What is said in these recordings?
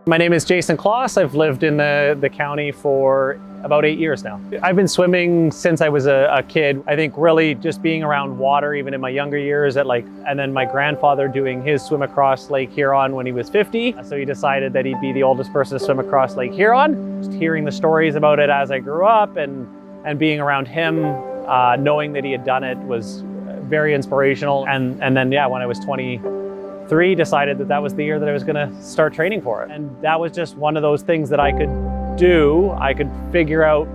My name is Jason Kloss. I've lived in the county for about 8 years now. I've been swimming since I was a kid. I think really just being around water, even in my younger years, and then my grandfather doing his swim across Lake Huron when he was 50. So he decided that he'd be the oldest person to swim across Lake Huron. Just hearing the stories about it as I grew up and being around him, knowing that he had done it was very inspirational. And then, yeah, when I was 23, decided that was the year that I was gonna start training for it. And that was just one of those things that I could do. I could figure out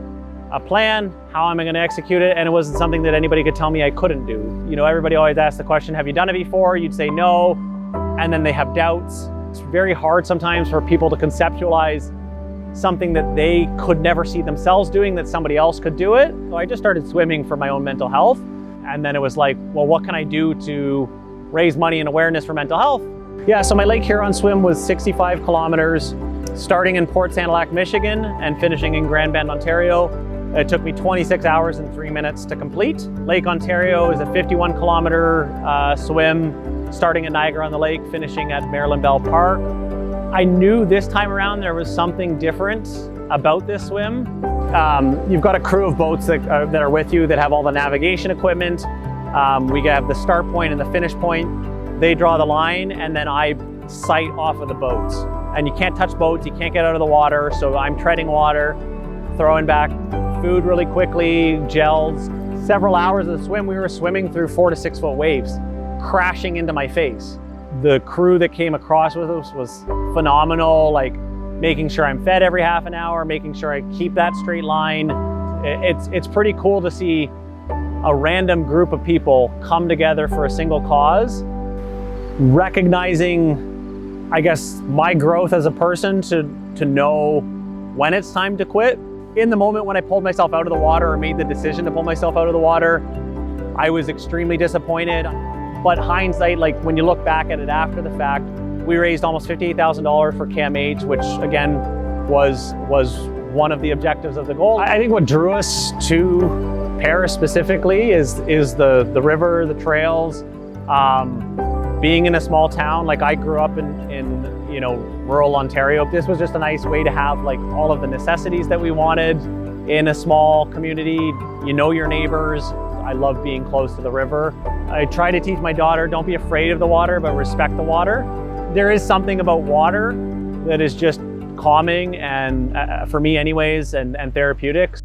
a plan, how am I gonna execute it, and it wasn't something that anybody could tell me I couldn't do. You know, everybody always asks the question, have you done it before? You'd say no, and then they have doubts. It's very hard sometimes for people to conceptualize something that they could never see themselves doing, that somebody else could do it. So I just started swimming for my own mental health. And then it was like, well, what can I do to raise money and awareness for mental health? Yeah, so my Lake Huron swim was 65 kilometers, starting in Port Sand Lac, Michigan, and finishing in Grand Bend, Ontario. It took me 26 hours and 3 minutes to complete. Lake Ontario is a 51 kilometer swim, starting at Niagara-on-the-Lake, finishing at Maryland Bell Park. I knew this time around there was something different about this swim. You've got a crew of boats that are with you that have all the navigation equipment. We have the start point and the finish point. They draw the line, and then I sight off of the boats. And you can't touch boats, you can't get out of the water, so I'm treading water, throwing back food really quickly, gels. Several hours of the swim, we were swimming through 4 to 6 foot waves, crashing into my face. The crew that came across with us was phenomenal, like making sure I'm fed every half an hour, making sure I keep that straight line. It's pretty cool to see a random group of people come together for a single cause, recognizing, I guess, my growth as a person to know when it's time to quit. In the moment when I pulled myself out of the water or made the decision to pull myself out of the water, I was extremely disappointed. But hindsight, like when you look back at it after the fact, we raised almost $58,000 for CAMH, which again was one of the objectives of the goal. I think what drew us to Paris specifically is the river, the trails, being in a small town. Like I grew up in rural Ontario. This was just a nice way to have like all of the necessities that we wanted in a small community. You know your neighbors. I love being close to the river. I try to teach my daughter, don't be afraid of the water, but respect the water. There is something about water that is just calming and for me anyways, and therapeutic.